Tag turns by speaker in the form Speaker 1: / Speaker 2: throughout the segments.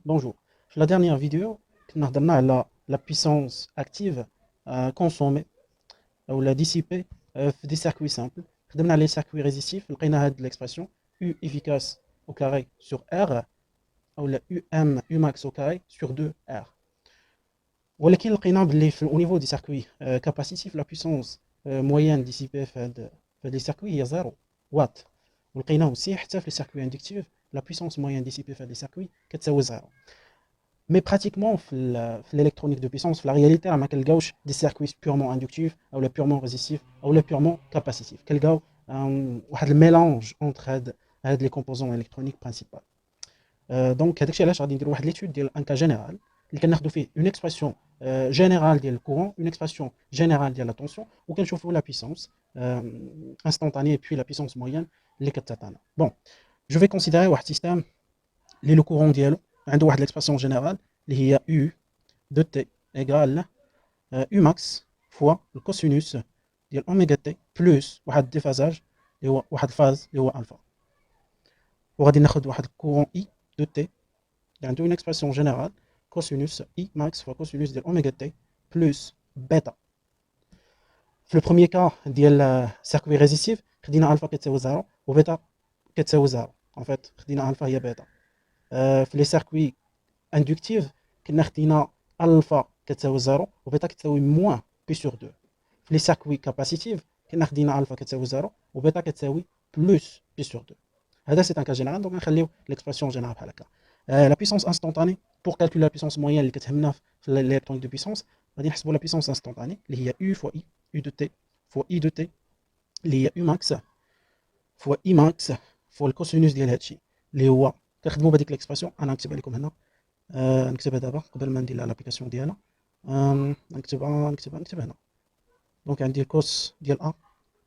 Speaker 1: Bonjour. في la dernière vidéo كنا هضرنا على la puissance active consommée ou la dissipée في des circuits simples. خدمنا على les circuits résistifs لقينا هاد l'expression U efficace au carré sur R ou la UM U max au carré sur 2R. ولكن لقينا باللي au niveau des circuits capacitifs la puissance moyenne dissipée في هاد les circuits هي 0 watt. ولقينا aussi حتى في les circuits inductifs la puissance moyenne dissipée في هاد les circuits كتساوي 0. Mais pratiquement, l'électronique de puissance, la réalité, on a des circuits purement inductifs, ou les purement résistifs, ou les purement capacitifs. Un mélange entre les composants électroniques principaux. Donc, هذاك الشيء علاش غادي نديرو واحد l'étude ديال un cas général اللي كناخذوا فيه une expression générale ديال الcourant, une expression générale ديال la tension, وكنشوفوا la puissance instantanée et puis la puissance moyenne اللي كتعطينا. Bon, je vais considérer واحد système اللي le courant ديالو عنده واحد l'expression générale اللي هي U de T égale U max fois le cosinus ديال اوميغا تي بلس واحد الديفازاج اللي هو واحد الفاز اللي هو الفا. وغادي ناخذ واحد الكورون I de T اللي عنده une expression générale cosinus I max fois cosinus ديال اوميغا تي بلس بيتا. في البروميير كا ديال سيركوي ريزيستيف خدينا الفا كتساوي 0 وبيتا كتساوي 0. ان فيت خدينا الفا هي بيتا. في لي سيركوي اندكتيف كنا خدينا الفا كتساوي 0 وبيتا كتساوي موان بي سور 2. في لي سيركوي كاباسيتيف كنا خدينا الفا كتساوي 0 وبيتا كتساوي بلس بي سور 2. هذا سي ان كا جينيرال. دونك نخليو ليكسبرسيون جينيرال بحال هكا. لا بيسونس انستونطاني بور كالكول لا بيسونس موين اللي كتهمنا في الالكترونيك دو بيسونس غادي نحسبوا لا بيسونس انستونطاني اللي هي U فوا I U دو T فوا I دو T اللي هي U max فوا I max فوا الكوسينوس ديال هادشي اللي هو كنخدموا بهذيك ليكسبرسيون. انا نكتبها لكم هنا نكتبها دابا قبل ما ندير لابليكاسيون ديالها. نكتبها هنا. دونك عندي الكوس ديال A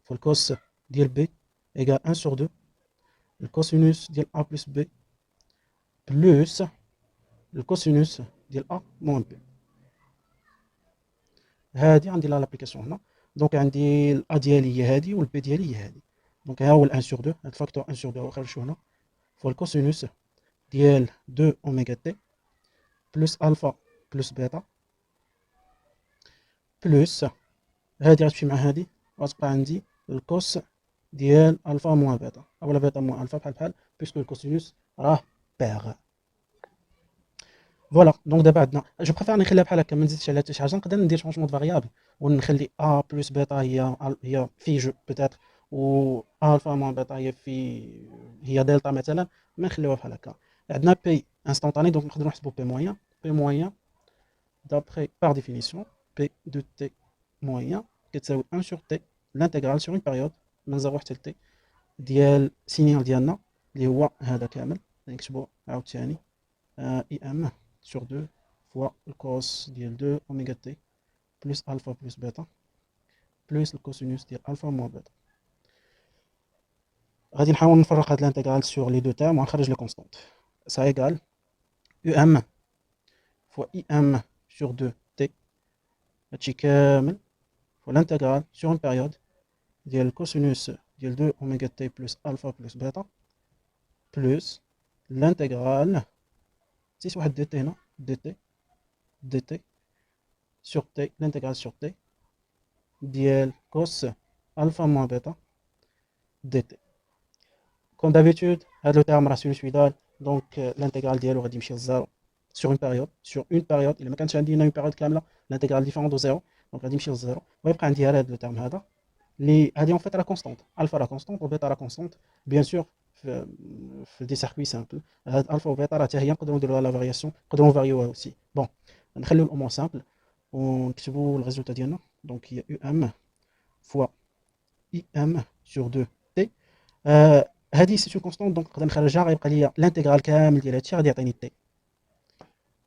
Speaker 1: فوا الكوس ديال B ايكال 1 sur 2 الكوسينوس ديال A بلس B بلس الكوسينوس ديال A موان B. هادي غندير لها لابليكاسيون هنا. دونك عندي الA ديالي هي هادي والB ديالي هي هادي. دونك ها هو 1 sur 2 هاد الفاكتور 1 sur 2 هو خرجتو هنا فوا الكوسينوس ديال 2 اوميغا تي بلس الفا بلس بيتا بلس هادي غتمشي مع هادي غتبقى عندي الكوس ديال الفا موان بيتا اولا بيتا موان الفا بحال بحال بيسكو الكوسينوس راه باغ. فوالا. دونك دابا عندنا جو بريفير نخليها بحال هكا ما نزيدش عليها حتى شي حاجه. نقدر ندير شونجمون دو فاريابل ونخلي ا بلس بيتا هي في جو بوتيتر و الفا موان بيتا هي دلتا مثلا. ما نخليوها بحال هكا. عندنا بي انستونطاني دونك نقدروا نحسبوا بي موين d'après par définition P de t moyen كتساوي 1 sur t l'intégrale sur une période من 0 حتى ل t ديال سينيال ديالنا اللي هو هذا كامل. نكتبو عاوتاني اي ام sur 2 فوا الكوس ديال 2 اوميغا تي بلس الفا بلس بيتا بلس الكوسينوس ديال الفا موان بيتا. غادي نحاول نفرق هاد الانتيغرال sur les deux termes ونخرج لي كونستانت. ça égale UM fois IM sur 2t هادشي كامل فوا الانتيغرال sur une période ديال الكوسينوس ديال 2 اوميغا تي بلس الفا بلس بيتا بلس الانتيغرال زيد واحد دي تي هنا دي تي sur t الانتيغرال sur t ديال كوس الفا موان بيتا دي تي. كوم دافيتود هاد لو تيرم راه سينوسويدال دونك الانتيغرال ديالو غادي يمشي للزيرو sur une période الا ما كانش عندي هنا اون بيريود كامله الانتيغرال ديفيرون دو زيرو دونك غادي يمشي للزيرو ويبقى عندي غير هاد لو تيرم هذا اللي هادي اون فيت راه كونستونت الفا راه كونستونت وبيتا راه كونستونت بيان سور في دي سيركوي سامبل. هاد الفا وبيتا راه حتى هي نقدروا نديروا لا فارياسيون نقدروا نفاريوها اوسي. بون نخليو الامور سامبل ونكتبوا الريزولتا ديالنا. دونك هي يو ام فوا اي ام سور 2 تي. هادي سي كونستونت دونك نقدر نخرجها غيبقى ليا الانتيغرال كامل ديال هادشي غادي يعطيني تي.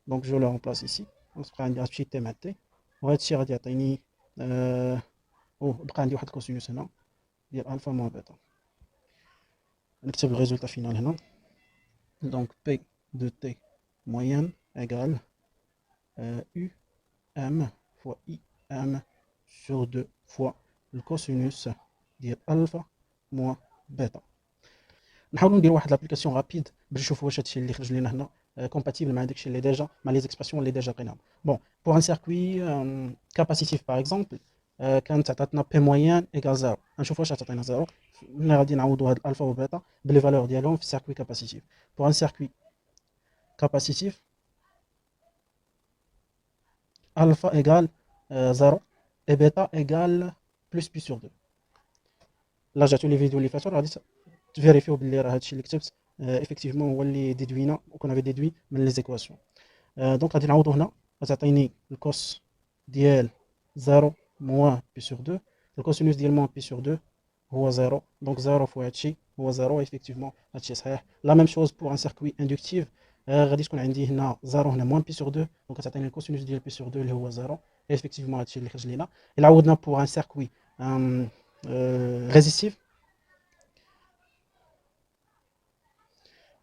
Speaker 1: دونك جو لو remplace ici غتبقى عندي غتمشي تي مع تي وهادشي غادي يعطيني بقى عندي واحد الكوسينوس هنا ديال الفا موان بيتا. نكتب الريزولتا فينال هنا. دونك بي دو تي موين ايغال يو ام فوا اي ام سور 2 فوا الكوسينوس ديال الفا موان بيتا. نحاولوا نديروا واحد لابليكاسيون رابيد باش نشوفوا واش هادشي اللي خرج لينا هنا compatible avec les expressions اللي déjà قلناهم. Bon, pour un circuit capacitif par exemple, كانت عطاتنا P moyenne égale 0. نشوف واش عطاتنا 0. ملي غادي نعوضوا هاد الالفا وبيتا بلي فالور ديالهم في السيركوي كاباسيتيف. Pour un circuit capacitif, alpha égale 0 et bêta égale plus pi sur 2. Là, j'ai tous les vidéos اللي فاتوا غادي تفيريفيو باللي راه هادشي اللي كتبت effectivement هو اللي ديدوينا وكون افي ديدوي من لي زيكواسيون. دونك غادي نعوضو هنا، غتعطيني الكوس ديال 0 موان بي سور 2، الكوسينوس ديال موان بي سور 2 هو 0، دونك 0 فوا هادشي هو 0 effectivement هادشي صحيح. لا ميم شوز بور ان سيركوي اندكتيف، غادي تكون عندي هنا 0 هنا موان بي سور 2، دونك غتعطيني الكوسينوس ديال بي سور 2 اللي هو 0 effectivement هادشي اللي خرج لينا. الا عوضنا بور ان سيركوي ريزيستيف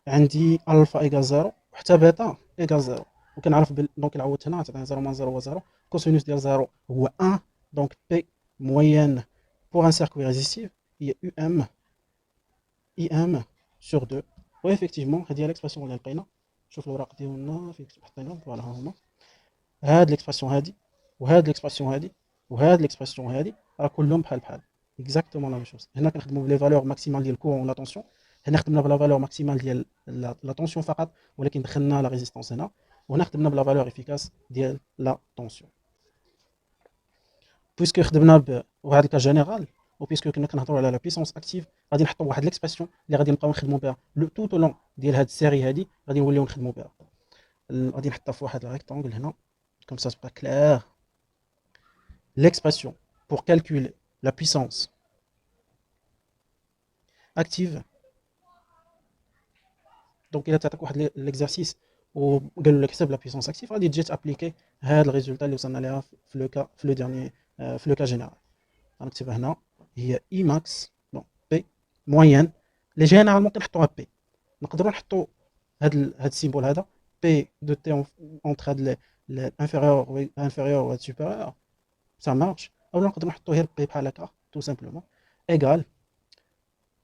Speaker 1: عندي الفا ايكال 0 وحتى بيتا ايكال 0، وكنعرف دونك الا عوضت هنا غتعطيني 0 moins 0 هو 0، كوسينوس ديال 0 هو 1، دونك بي مويان بور ان سيركوي ريزيستيف هي يو ام اي ام سور 2. و ايفيكتيفمون هذه هي ليكسبرسيون اللي لقينا. شوف الوراق ديالنا فين حطيناهم، فوالا ها هما. هاد ليكسبرسيون هادي وهاد ليكسبرسيون هادي وهاد ليكسبرسيون هادي راه كلهم بحال بحال اكزاكتومون لا ميم شوز. هنا كنخدموا بلي فالور ماكسيمال ديال الكورون ولا طونسيون، هنا خدمنا بلا فالور ماكسيمال ديال لا طونسيون فقط ولكن دخلنا لا ريزيستانس هنا، وهنا خدمنا بلا فالور افيكاس ديال لا طونسيون. بويسكو خدمنا بواحد الكا جينيرال وبيسكو كنا كنهضروا على لا بيسونس اكتيف، غادي نحطوا واحد ليكسبرسيون اللي غادي نبقاو نخدموا بها لو توت لون ديال هاد السيري هادي، غادي نوليو نخدموا بها. غادي نحطها في واحد الريكتانغل هنا كوم سا تبقى كلير. L'expression pour calculer la puissance active. Donc il a تعطيك واحد l'exercice وقالوا لك حسب la puissance active، غادي تجي تابليكي هاد الريزولتا اللي وصلنا ليها في لو كا في لو ديرني في لو كا جينيرال. غنكتبها هنا هي اي ماكس دونك بي موين لي جينيرالمون كنحطوها بي، نقدروا نحطوا هاد السيمبول هذا بي دو تي اونتر هاد الانفيريور و السوبيريور ça marche، او نقدر نحطو غير بي بحال هكا tout simplement égal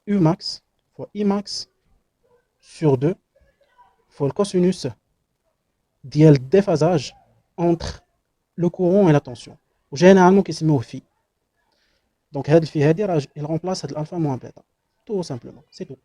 Speaker 1: U max fois I max sur 2 fois le cosinus ديال déphasage entre le courant et la tension، وجينيرالمون كيسميوه في. دونك هاد الفي هادي راه il remplace هاد الالفا موان بيتا tout simplement c'est tout.